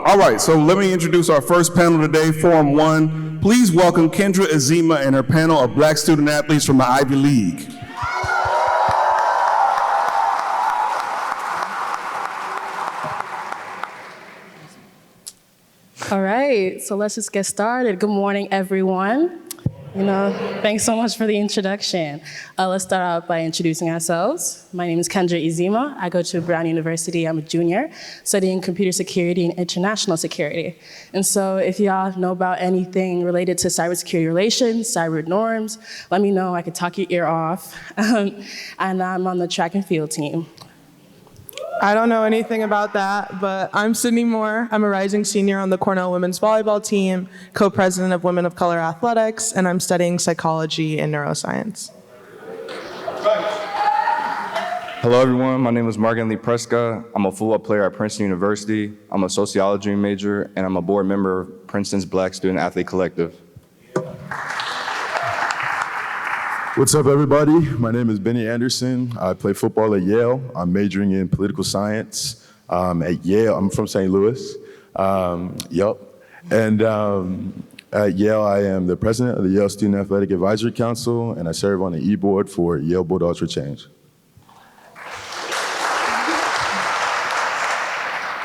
All right, so let me introduce our first panel today, Forum 1. Please welcome Kendra Azima and her panel of Black student athletes from the Ivy League. All right, so let's just get started. Good morning, everyone. Thanks so much for the introduction. Let's start out by introducing ourselves. My name is Kendra Azima. I go to Brown University. I'm a junior studying computer security and international security. And so if y'all know about anything related to cybersecurity relations, cyber norms, let me know. I could talk your ear off. And I'm on the track and field team. I don't know anything about that, but I'm Sydney Moore. I'm a rising senior on the Cornell women's volleyball team, co-president of Women of Color Athletics, and I'm studying psychology and neuroscience. Hello, everyone. My name is Morgan Lee Preska. I'm a football player at Princeton University. I'm a sociology major, and I'm a board member of Princeton's Black Student Athlete Collective. What's up, everybody? My name is Benny Anderson. I play football at Yale. I'm majoring in political science at Yale. I'm from St. Louis. And at Yale, I am the president of the Yale Student Athletic Advisory Council, and I serve on the e-board for Yale Bulldogs for Change.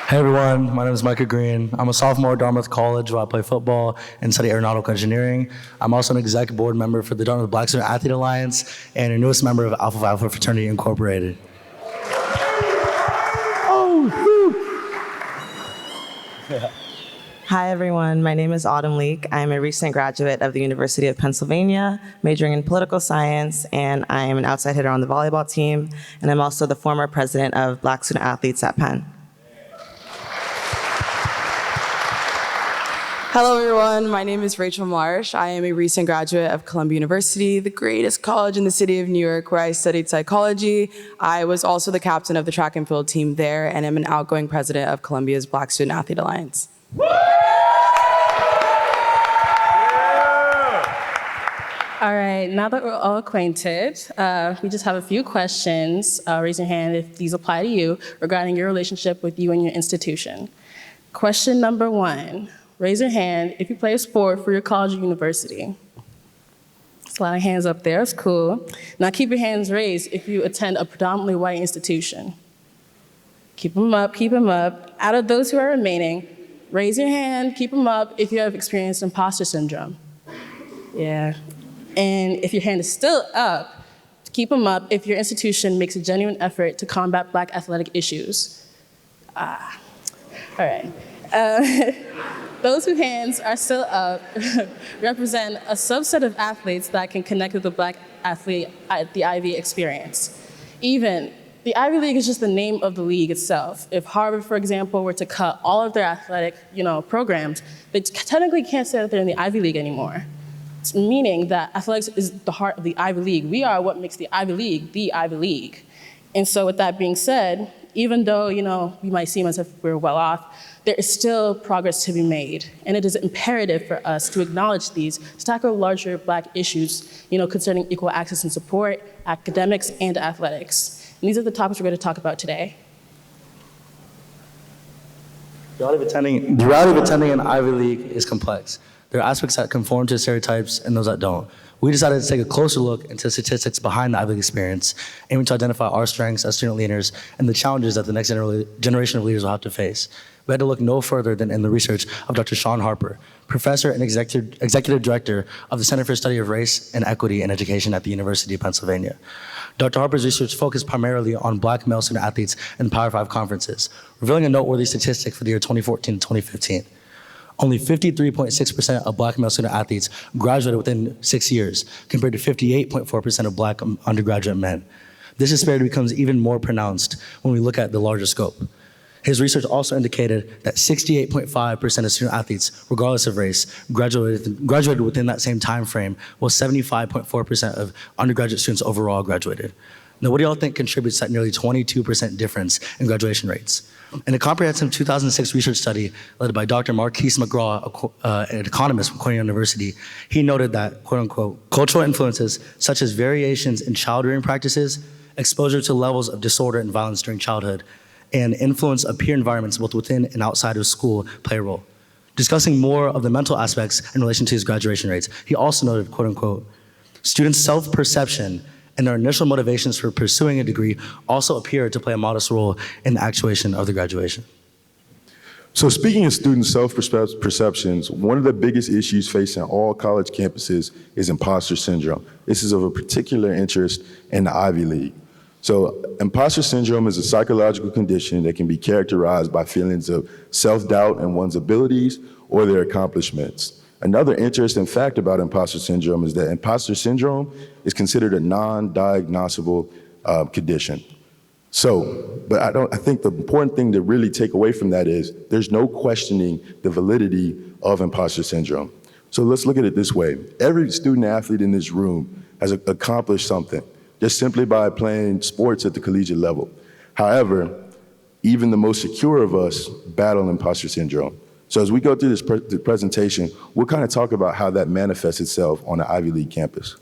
Hey everyone, my name is Micah Green. I'm a sophomore at Dartmouth College where I play football and study aeronautical engineering. I'm also an executive board member for the Dartmouth Black Student Athlete Alliance and a newest member of Alpha Phi Alpha Fraternity Incorporated. Hi everyone, my name is Autumn Leak. I'm a recent graduate of the University of Pennsylvania, majoring in political science, and I am an outside hitter on the volleyball team, and I'm also the former president of Black Student Athletes at Penn. Hello, everyone. My name is Rachel Marsh. I am a recent graduate of Columbia University, the greatest college in the city of New York, where I studied psychology. I was also the captain of the track and field team there, and am an outgoing president of Columbia's Black Student Athlete Alliance. All right, now that we're all acquainted, we just have a few questions. Raise your hand if these apply to you regarding your relationship with you and your institution. Question number 1. Raise your hand if you play a sport for your college or university. There's a lot of hands up there, it's cool. Now keep your hands raised if you attend a predominantly white institution. Keep them up, keep them up. Out of those who are remaining, raise your hand, keep them up if you have experienced imposter syndrome. Yeah. And if your hand is still up, keep them up if your institution makes a genuine effort to combat Black athletic issues. All right. Those whose hands are still up represent a subset of athletes that can connect with the Black athlete at the Ivy experience. Even, the Ivy League is just the name of the league itself. If Harvard, for example, were to cut all of their athletic programs, they technically can't say that they're in the Ivy League anymore. It's meaning that athletics is the heart of the Ivy League. We are what makes the Ivy League. And so with that being said, even though we might seem as if we're well off, there is still progress to be made. And it is imperative for us to acknowledge these, to tackle larger Black issues concerning equal access and support, academics, and athletics. And these are the topics we're going to talk about today. The reality of attending an Ivy League is complex. There are aspects that conform to stereotypes and those that don't. We decided to take a closer look into statistics behind the Ivy League experience, aiming to identify our strengths as student leaders and the challenges that the next generation of leaders will have to face. We had to look no further than in the research of Dr. Sean Harper, professor and executive director of the Center for Study of Race and Equity in Education at the University of Pennsylvania. Dr. Harper's research focused primarily on Black male student athletes in the Power 5 conferences, revealing a noteworthy statistic for the year 2014 to 2015. Only 53.6% of Black male student athletes graduated within 6 years, compared to 58.4% of Black undergraduate men. This disparity becomes even more pronounced when we look at the larger scope. His research also indicated that 68.5% of student athletes, regardless of race, graduated within that same time frame, while 75.4% of undergraduate students overall graduated. Now, what do y'all think contributes to that nearly 22% difference in graduation rates? In a comprehensive 2006 research study led by Dr. Marquise McGraw, an economist from Cornell University, he noted that, quote unquote, cultural influences such as variations in child rearing practices, exposure to levels of disorder and violence during childhood, and influence of peer environments both within and outside of school play a role. Discussing more of the mental aspects in relation to his graduation rates, he also noted, quote unquote, students' self-perception and their initial motivations for pursuing a degree also appear to play a modest role in the actuation of the graduation. So speaking of student self-perceptions, one of the biggest issues facing all college campuses is imposter syndrome. This is of a particular interest in the Ivy League. So imposter syndrome is a psychological condition that can be characterized by feelings of self-doubt in one's abilities or their accomplishments. Another interesting fact about imposter syndrome is that imposter syndrome is considered a non-diagnosable condition. But I think the important thing to really take away from that is there's no questioning the validity of imposter syndrome. So let's look at it this way. Every student athlete in this room has accomplished something just simply by playing sports at the collegiate level. However, even the most secure of us battle imposter syndrome. So as we go through this presentation, we'll kind of talk about how that manifests itself on the Ivy League campus.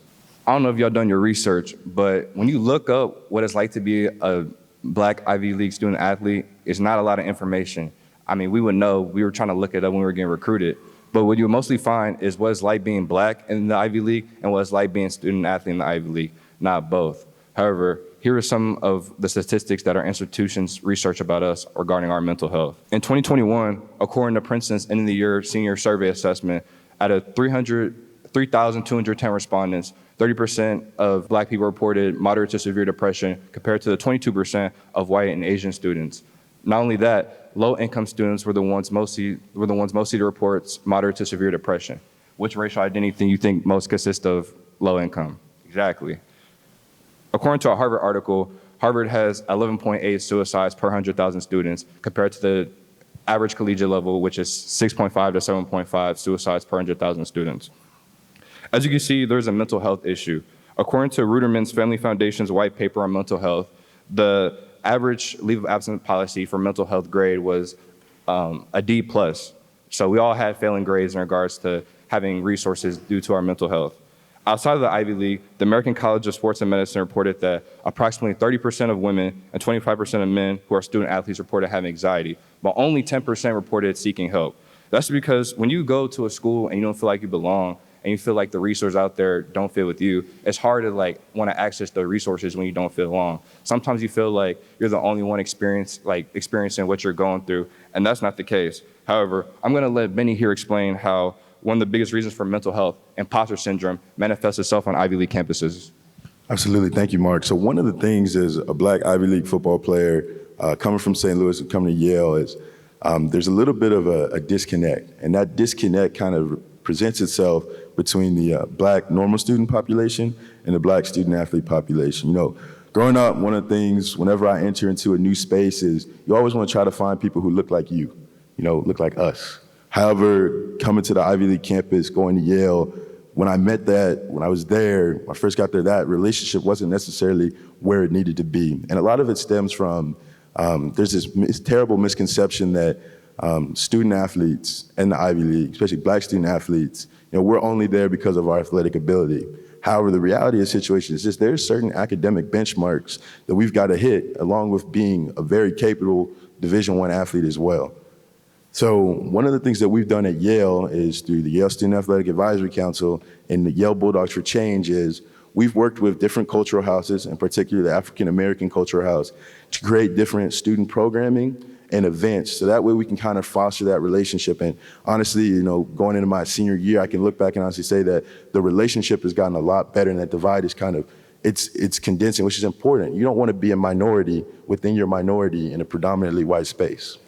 I don't know if y'all done your research, but when you look up what it's like to be a Black Ivy League student athlete, it's not a lot of information. I mean, we would know, we were trying to look it up when we were getting recruited, but what you would mostly find is what it's like being Black in the Ivy League and what it's like being a student athlete in the Ivy League, not both. However, here are some of the statistics that our institutions research about us regarding our mental health. In 2021, according to Princeton's end of the year senior survey assessment, out of 3,210 respondents, 30% of Black people reported moderate to severe depression compared to the 22% of white and Asian students. Not only that, low-income students were the ones mostly to report moderate to severe depression. Which racial identity do you think most consists of low income? Exactly. According to a Harvard article, Harvard has 11.8 suicides per 100,000 students compared to the average collegiate level, which is 6.5 to 7.5 suicides per 100,000 students. As you can see, there's a mental health issue. According to Ruderman's Family Foundation's white paper on mental health, the average leave of absence policy for mental health grade was a D+. So we all had failing grades in regards to having resources due to our mental health. Outside of the Ivy League, the American College of Sports and Medicine reported that approximately 30% of women and 25% of men who are student athletes reported having anxiety, but only 10% reported seeking help. That's because when you go to a school and you don't feel like you belong, and you feel like the resources out there don't fit with you, it's hard to want to access the resources when you don't feel along. Sometimes you feel like you're the only one experiencing what you're going through, and that's not the case. However, I'm gonna let Benny here explain how one of the biggest reasons for mental health, imposter syndrome, manifests itself on Ivy League campuses. Absolutely, thank you, Mark. So one of the things as a Black Ivy League football player coming from St. Louis and coming to Yale is there's a little bit of a disconnect, and that disconnect kind of presents itself between the Black normal student population and the Black student athlete population. You know, growing up, one of the things whenever I enter into a new space is you always want to try to find people who look like you know, look like us. However, coming to the Ivy League campus, going to Yale, when I was there, when I first got there, that relationship wasn't necessarily where it needed to be. And a lot of it stems from, there's this terrible misconception that student athletes in the Ivy League, especially Black student athletes, you know, we're only there because of our athletic ability. However, the reality of the situation is just there's certain academic benchmarks that we've got to hit along with being a very capable Division I athlete as well. So one of the things that we've done at Yale is through the Yale Student Athletic Advisory Council and the Yale Bulldogs for Change is we've worked with different cultural houses, in particular the African American Cultural House, to create different student programming and events. So that way we can kind of foster that relationship. And honestly, you know, going into my senior year, I can look back and honestly say that the relationship has gotten a lot better and that divide is kind of, it's condensing, which is important. You don't want to be a minority within your minority in a predominantly white space.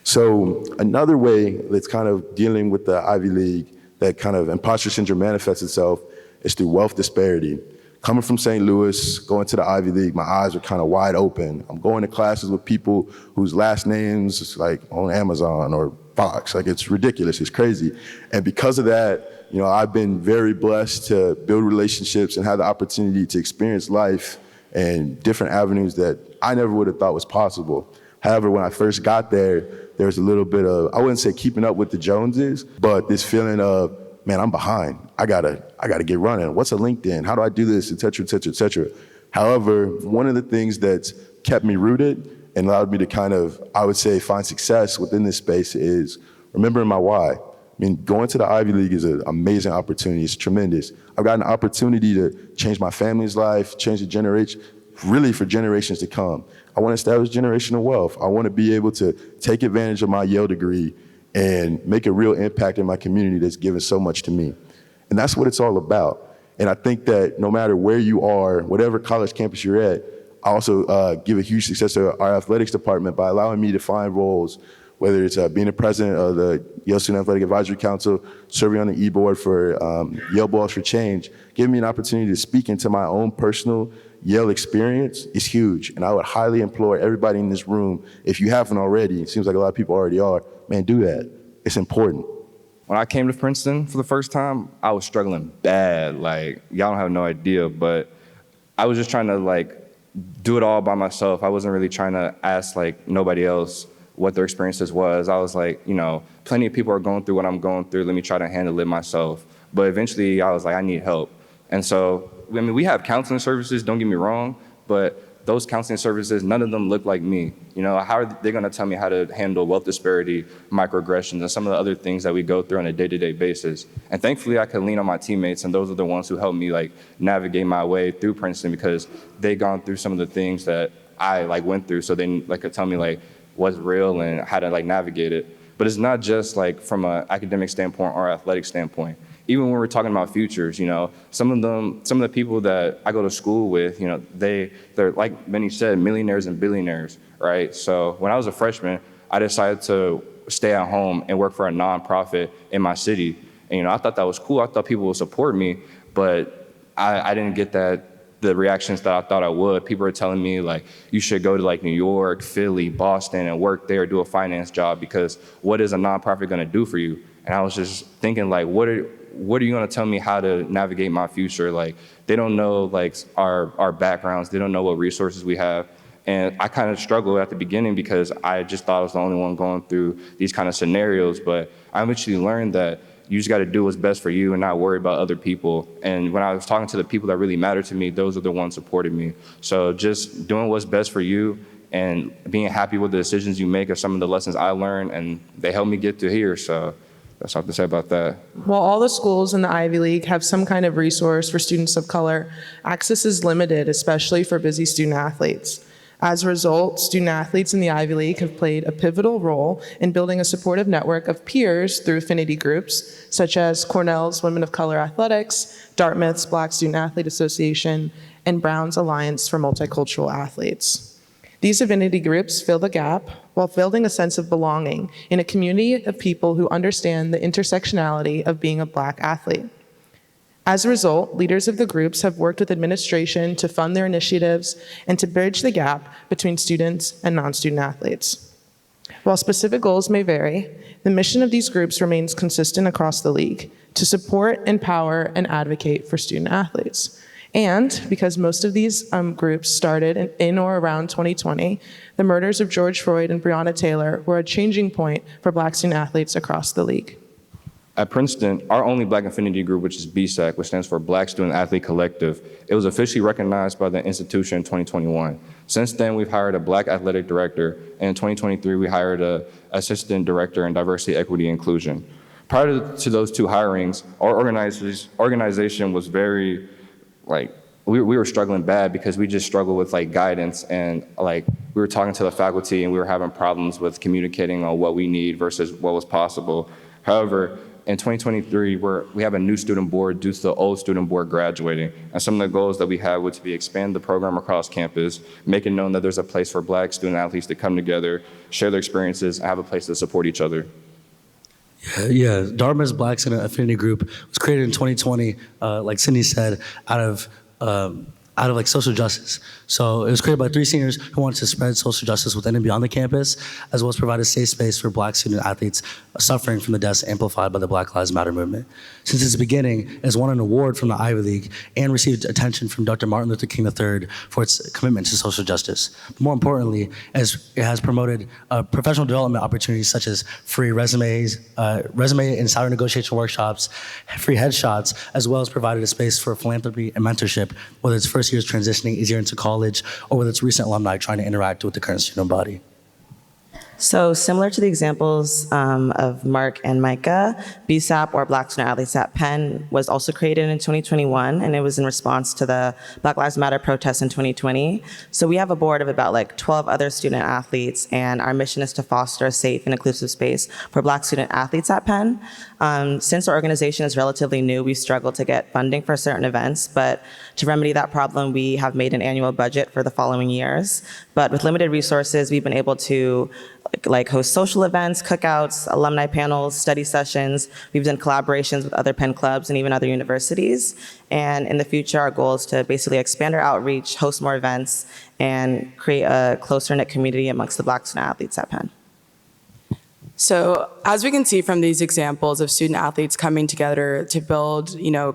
So another way that's kind of dealing with the Ivy League, that kind of imposter syndrome manifests itself is through wealth disparity. Coming from St. Louis, going to the Ivy League, my eyes are kind of wide open. I'm going to classes with people whose last names is like on Amazon or Fox. Like, it's ridiculous, it's crazy. And because of that, you know, I've been very blessed to build relationships and have the opportunity to experience life and different avenues that I never would have thought was possible. However, when I first got there, there was a little bit of, I wouldn't say keeping up with the Joneses, but this feeling of, man, I'm behind. I gotta get running. What's a LinkedIn? How do I do this, et cetera, et cetera, et cetera. However, one of the things that's kept me rooted and allowed me to kind of, I would say, find success within this space is remembering my why. I mean, going to the Ivy League is an amazing opportunity. It's tremendous. I've got an opportunity to change my family's life, change the generation, really for generations to come. I want to establish generational wealth. I want to be able to take advantage of my Yale degree and make a real impact in my community that's given so much to me. And that's what it's all about. And I think that no matter where you are, whatever college campus you're at, I also give a huge success to our athletics department by allowing me to find roles, whether it's being the president of the Yale Student Athletic Advisory Council, serving on the e-board for Yale Balls for Change, giving me an opportunity to speak into my own personal Yale experience is huge. And I would highly implore everybody in this room, if you haven't already, it seems like a lot of people already are, man, do that. It's important. When I came to Princeton for the first time, I was struggling bad. Like, y'all don't have no idea, but I was just trying to like do it all by myself. I wasn't really trying to ask like nobody else what their experiences was. I was like, you know, plenty of people are going through what I'm going through. Let me try to handle it myself. But eventually I was like, I need help. And so, I mean, we have counseling services, don't get me wrong, but those counseling services, none of them look like me. You know, how are they gonna tell me how to handle wealth disparity, microaggressions, and some of the other things that we go through on a day-to-day basis? And thankfully I could lean on my teammates, and those are the ones who helped me like navigate my way through Princeton, because they gone through some of the things that I like went through, so they like could tell me like what's real and how to like navigate it. But it's not just like from an academic standpoint or athletic standpoint. Even when we're talking about futures, you know, some of the people that I go to school with, you know, they're like Benny said, millionaires and billionaires, right? So when I was a freshman, I decided to stay at home and work for a nonprofit in my city. And, you know, I thought that was cool. I thought people would support me, but I didn't get the reactions that I thought I would. People are telling me like, you should go to like New York, Philly, Boston and work there, do a finance job, because what is a nonprofit gonna do for you? And I was just thinking like, what are you gonna tell me how to navigate my future? Like, they don't know like our backgrounds, they don't know what resources we have. And I kind of struggled at the beginning because I just thought I was the only one going through these kind of scenarios, but I eventually learned that you just gotta do what's best for you and not worry about other people. And when I was talking to the people that really matter to me, those are the ones supporting me. So just doing what's best for you and being happy with the decisions you make are some of the lessons I learned, and they helped me get to here, so. That's all I have to say about that. While all the schools in the Ivy League have some kind of resource for students of color, access is limited, especially for busy student athletes. As a result, student athletes in the Ivy League have played a pivotal role in building a supportive network of peers through affinity groups, such as Cornell's Women of Color Athletics, Dartmouth's Black Student Athlete Association, and Brown's Alliance for Multicultural Athletes. These affinity groups fill the gap while building a sense of belonging in a community of people who understand the intersectionality of being a Black athlete. As a result, leaders of the groups have worked with administration to fund their initiatives and to bridge the gap between students and non-student athletes. While specific goals may vary, the mission of these groups remains consistent across the league: to support, empower, and advocate for student athletes. And because most of these groups started in or around 2020, the murders of George Floyd and Breonna Taylor were a changing point for Black student athletes across the league. At Princeton, our only Black affinity group, which is BSA, which stands for Black Student Athlete Collective, it was officially recognized by the institution in 2021. Since then, we've hired a Black athletic director, and in 2023, we hired an assistant director in diversity, equity, and inclusion. Prior to those two hirings, our organization was very, like, we were struggling bad because we just struggled with like guidance, and like we were talking to the faculty and we were having problems with communicating on what we need versus what was possible. However, in 2023, we have a new student board due to the old student board graduating. And some of the goals that we had would be expand the program across campus, make it known that there's a place for Black student athletes to come together, share their experiences, and have a place to support each other. Yeah, Dartmouth's Black Student Affinity Group was created in 2020, like Cindy said, out of like social justice. So it was created by 3 seniors who wanted to spread social justice within and beyond the campus, as well as provide a safe space for Black student athletes suffering from the deaths amplified by the Black Lives Matter movement. Since its beginning, it has won an award from the Ivy League and received attention from Dr. Martin Luther King III for its commitment to social justice. But more importantly, as it has promoted professional development opportunities such as free resume and salary negotiation workshops, free headshots, as well as provided a space for philanthropy and mentorship, whether it's first first years transitioning easier into college, or whether it's recent alumni trying to interact with the current student body? So similar to the examples of Mark and Micah, BSAP, or Black Student Athletes at Penn, was also created in 2021, and it was in response to the Black Lives Matter protests in 2020. So we have a board of about like 12 other student athletes, and our mission is to foster a safe and inclusive space for Black student athletes at Penn. Since our organization is relatively new, we struggled to get funding for certain events, but to remedy that problem, we have made an annual budget for the following years. But with limited resources, we've been able to like host social events, cookouts, alumni panels, study sessions. We've done collaborations with other Penn clubs and even other universities. And in the future, our goal is to basically expand our outreach, host more events, and create a closer knit community amongst the Black student athletes at Penn. So as we can see from these examples of student athletes coming together to build,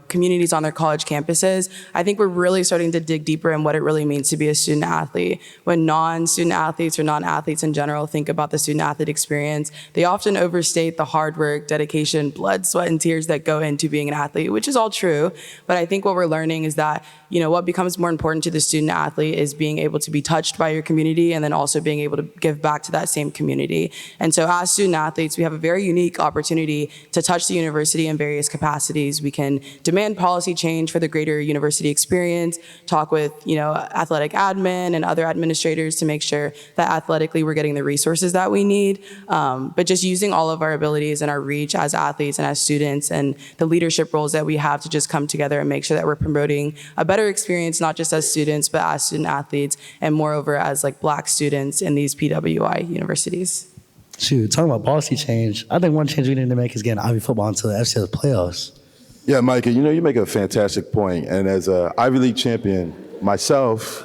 communities on their college campuses, I think we're really starting to dig deeper in what it really means to be a student athlete. When non-student athletes or non-athletes in general think about the student athlete experience, they often overstate the hard work, dedication, blood, sweat, and tears that go into being an athlete, which is all true. But I think what we're learning is that, what becomes more important to the student athlete is being able to be touched by your community and then also being able to give back to that same community. And so as student athletes, we have a very unique opportunity to touch the university in various capacities. We can demand policy change for the greater university experience, talk with, athletic admin and other administrators to make sure that athletically we're getting the resources that we need. But just using all of our abilities and our reach as athletes and as students and the leadership roles that we have to just come together and make sure that we're promoting a better experience, not just as students, but as student athletes, and moreover as like Black students in these PWI universities. Shoot, talking about policy change, I think one change we need to make is getting Ivy football into the FCS playoffs. Yeah, Micah, you make a fantastic point. And as an Ivy League champion myself,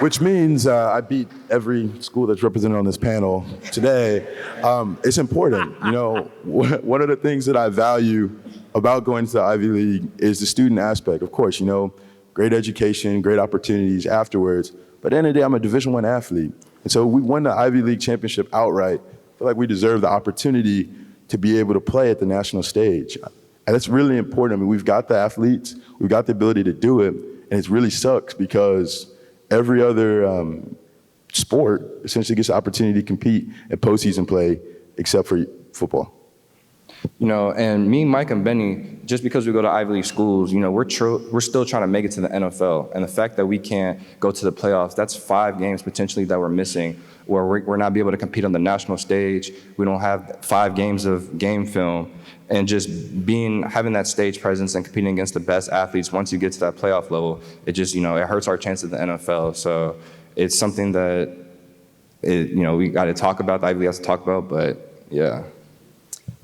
which means I beat every school that's represented on this panel today, it's important. One of the things that I value about going to the Ivy League is the student aspect. Of course, great education, great opportunities afterwards. But at the end of the day, I'm a Division I athlete. And so we won the Ivy League championship outright. I feel like we deserve the opportunity to be able to play at the national stage. And that's really important. I mean, we've got the athletes, we've got the ability to do it, and it really sucks because every other sport essentially gets the opportunity to compete at postseason play except for football. And me, Mike, and Benny, just because we go to Ivy League schools, we're still trying to make it to the NFL. And the fact that we can't go to the playoffs, that's 5 games potentially that we're missing, where we're not be able to compete on the national stage. We don't have 5 games of game film. And just having that stage presence and competing against the best athletes, once you get to that playoff level, it just, it hurts our chance at the NFL. So it's something that, we got to talk about, the Ivy League has to talk about, but yeah.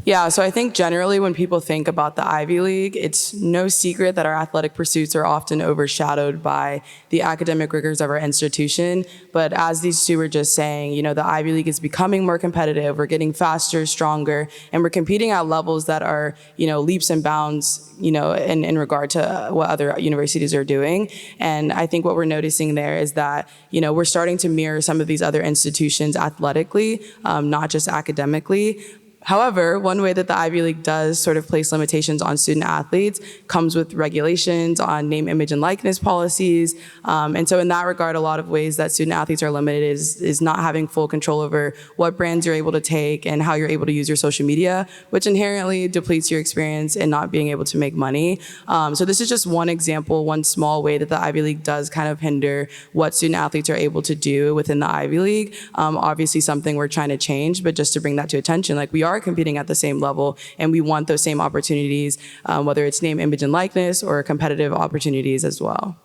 Yeah, so I think generally when people think about the Ivy League, it's no secret that our athletic pursuits are often overshadowed by the academic rigors of our institution. But as these two were just saying, the Ivy League is becoming more competitive. We're getting faster, stronger, and we're competing at levels that are, leaps and bounds, in regard to what other universities are doing. And I think what we're noticing there is that, we're starting to mirror some of these other institutions athletically, not just academically. However, one way that the Ivy League does sort of place limitations on student athletes comes with regulations on name, image, and likeness policies. And so in that regard, a lot of ways that student athletes are limited is not having full control over what brands you're able to take and how you're able to use your social media, which inherently depletes your experience in not being able to make money. So this is just one example, one small way that the Ivy League does kind of hinder what student athletes are able to do within the Ivy League. Obviously something we're trying to change, but just to bring that to attention, like we are competing at the same level and we want those same opportunities, whether it's name, image, and likeness or competitive opportunities as well.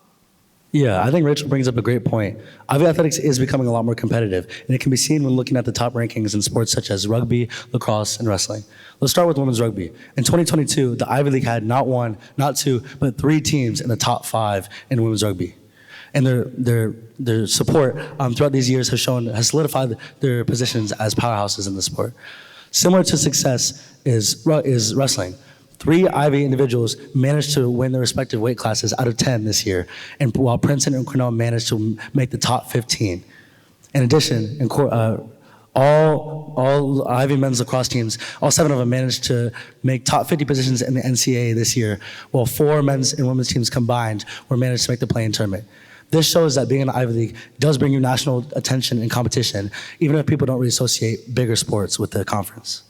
Yeah, I think Rachel brings up a great point. Ivy athletics is becoming a lot more competitive, and it can be seen when looking at the top rankings in sports such as rugby, lacrosse, and wrestling. Let's start with women's rugby. In 2022, the Ivy League had not 1, not 2, but 3 teams in the top 5 in women's rugby. And their support throughout these years has solidified their positions as powerhouses in the sport. Similar to success is wrestling. 3 Ivy individuals managed to win their respective weight classes out of 10 this year, and while Princeton and Cornell managed to make the top 15. In addition, all all Ivy men's lacrosse teams, all 7 of them managed to make top 50 positions in the NCAA this year, while 4 men's and women's teams combined were managed to make the play-in tournament. This shows that being in the Ivy League does bring you national attention and competition, even if people don't really associate bigger sports with the conference.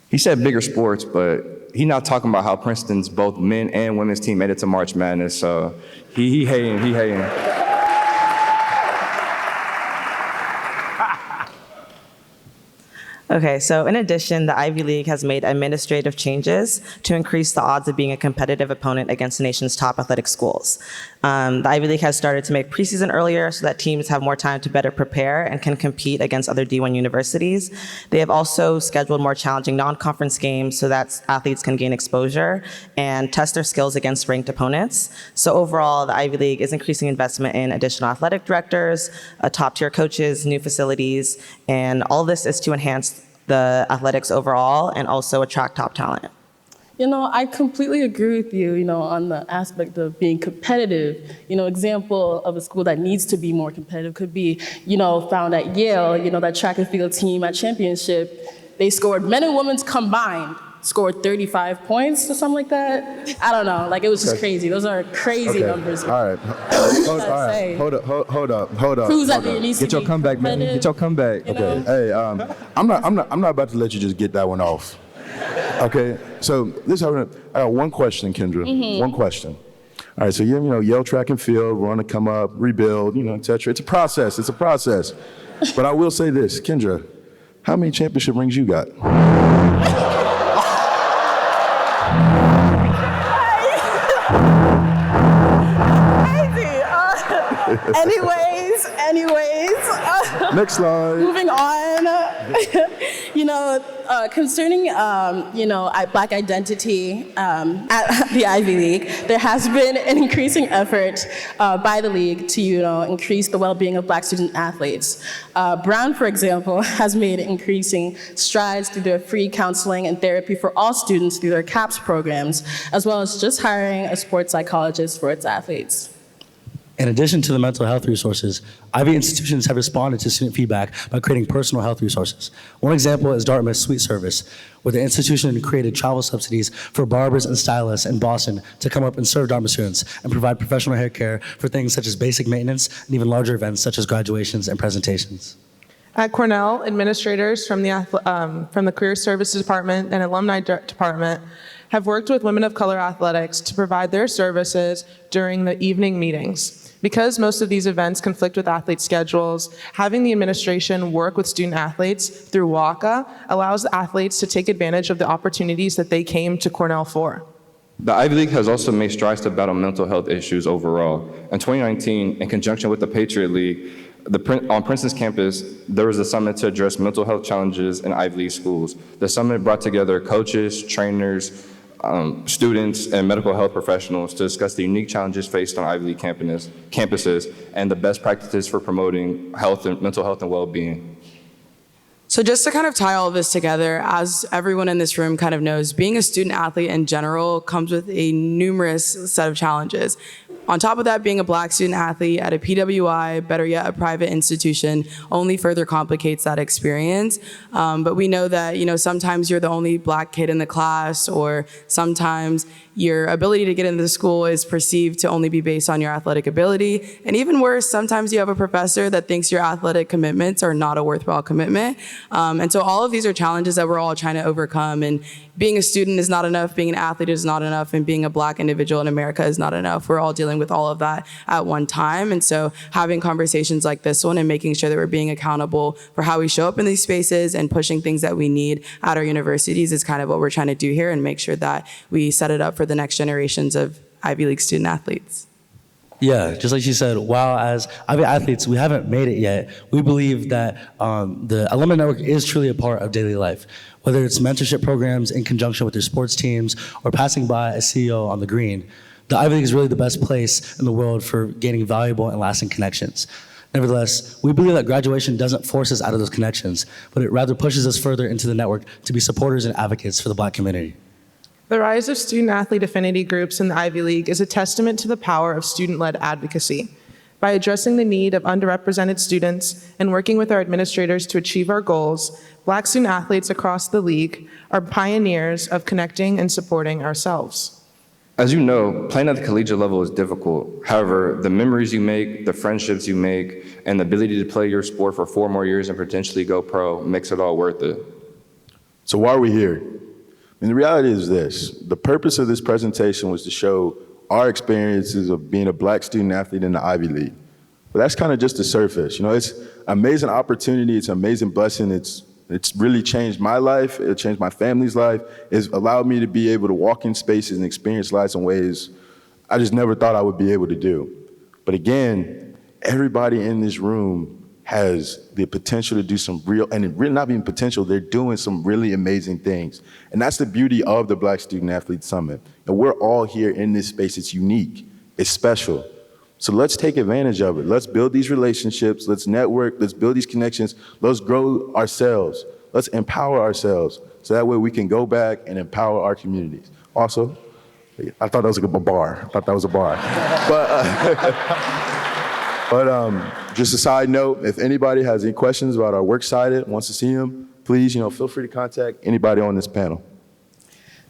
He said bigger sports, but he's not talking about how Princeton's both men and women's team made it to March Madness. So he hating. Okay, so in addition, the Ivy League has made administrative changes to increase the odds of being a competitive opponent against the nation's top athletic schools. The Ivy League has started to make preseason earlier so that teams have more time to better prepare and can compete against other D1 universities. They have also scheduled more challenging non-conference games so that athletes can gain exposure and test their skills against ranked opponents. So overall, the Ivy League is increasing investment in additional athletic directors, top-tier coaches, new facilities, and all of this is to enhance the athletics overall and also attract top talent. I completely agree with you, on the aspect of being competitive. Example of a school that needs to be more competitive could be, found at Yale, that track and field team at championship, they scored, men and women's combined, scored 35 points or something like that. I don't know, it was just crazy. Those are crazy numbers. All right. Hold up. Proves that there needs to Get your be comeback, man. Get your comeback. Okay. Hey, I'm not about to let you just get that one off. Okay. So I got one question, Kendra. Mm-hmm. One question. All right. So Yale track and field, want to come up, rebuild, et cetera. It's a process. But I will say this, Kendra, how many championship rings you got? Anyways. Next slide. Moving on. Concerning, Black identity at the Ivy League, there has been an increasing effort by the league to, increase the well-being of Black student athletes. Brown, for example, has made increasing strides through their free counseling and therapy for all students through their CAPS programs, as well as just hiring a sports psychologist for its athletes. In addition to the mental health resources, Ivy institutions have responded to student feedback by creating personal health resources. One example is Dartmouth's Sweet Service, where the institution created travel subsidies for barbers and stylists in Boston to come up and serve Dartmouth students and provide professional hair care for things such as basic maintenance and even larger events such as graduations and presentations. At Cornell, administrators from the Career Services Department and Alumni Department have worked with Women of Color Athletics to provide their services during the evening meetings. Because most of these events conflict with athlete schedules, having the administration work with student athletes through WACA allows athletes to take advantage of the opportunities that they came to Cornell for. The Ivy League has also made strides to battle mental health issues overall. In 2019, in conjunction with the Patriot League, on Princeton's campus, there was a summit to address mental health challenges in Ivy League schools. The summit brought together coaches, trainers, students, and medical health professionals to discuss the unique challenges faced on Ivy League campuses and the best practices for promoting mental health and well-being. So just to kind of tie all of this together, as everyone in this room kind of knows, being a student athlete in general comes with a numerous set of challenges. On top of that, being a Black student athlete at a PWI, better yet, a private institution, only further complicates that experience. But we know that, sometimes you're the only Black kid in the class, or sometimes your ability to get into the school is perceived to only be based on your athletic ability. And even worse, sometimes you have a professor that thinks your athletic commitments are not a worthwhile commitment. And so all of these are challenges that we're all trying to overcome. And being a student is not enough, being an athlete is not enough, and being a Black individual in America is not enough. We're all dealing with all of that at one time. And so having conversations like this one and making sure that we're being accountable for how we show up in these spaces and pushing things that we need at our universities is kind of what we're trying to do here, and make sure that we set it up for the next generations of Ivy League student athletes. Yeah, just like she said, while as Ivy athletes, we haven't made it yet, we believe that the Alumni Network is truly a part of daily life. Whether it's mentorship programs in conjunction with your sports teams or passing by a CEO on the green, the Ivy League is really the best place in the world for gaining valuable and lasting connections. Nevertheless, we believe that graduation doesn't force us out of those connections, but it rather pushes us further into the network to be supporters and advocates for the Black community. The rise of student-athlete affinity groups in the Ivy League is a testament to the power of student-led advocacy. By addressing the need of underrepresented students and working with our administrators to achieve our goals, Black student athletes across the league are pioneers of connecting and supporting ourselves. As you know, playing at the collegiate level is difficult. However, the memories you make, the friendships you make, and the ability to play your sport for 4 more years and potentially go pro makes it all worth it. So why are we here? The reality is this. The purpose of this presentation was to show our experiences of being a Black student athlete in the Ivy League. But that's kind of just the surface. It's an amazing opportunity. It's an amazing blessing. It's really changed my life. It changed my family's life. It's allowed me to be able to walk in spaces and experience lives in ways I just never thought I would be able to do. But again, everybody in this room has the potential to do some real, and it really not even potential, they're doing some really amazing things. And that's the beauty of the Black Student Athlete Summit. And we're all here in this space. It's unique. It's special. So let's take advantage of it. Let's build these relationships. Let's network. Let's build these connections. Let's grow ourselves. Let's empower ourselves so that way we can go back and empower our communities. Also, I thought that was a bar. But just a side note, if anybody has any questions about our works cited, wants to see them, please, feel free to contact anybody on this panel.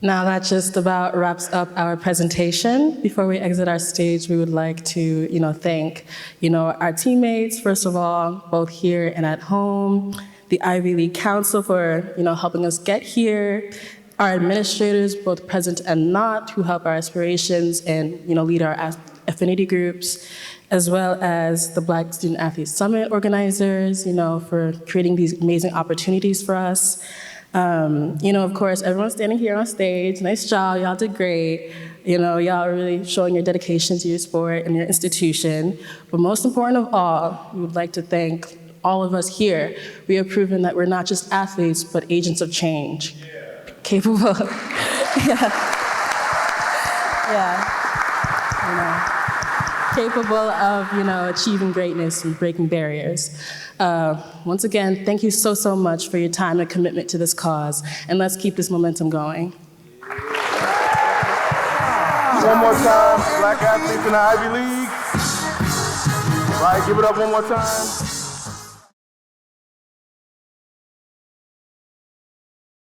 Now that just about wraps up our presentation. Before we exit our stage, we would like to, thank, our teammates, first of all, both here and at home, the Ivy League Council for, helping us get here, our administrators, both present and not, who help our aspirations and, lead our affinity groups, as well as the Black Student Athlete Summit organizers, for creating these amazing opportunities for us. Of course, everyone standing here on stage, nice job, y'all did great. Y'all are really showing your dedication to your sport and your institution. But most important of all, we would like to thank all of us here. We have proven that we're not just athletes, but agents of change. Capable, capable of, achieving greatness and breaking barriers. Once again, thank you so much for your time and commitment to this cause, and let's keep this momentum going. One more time, Black athletes in the Ivy League. All right, give it up one more time.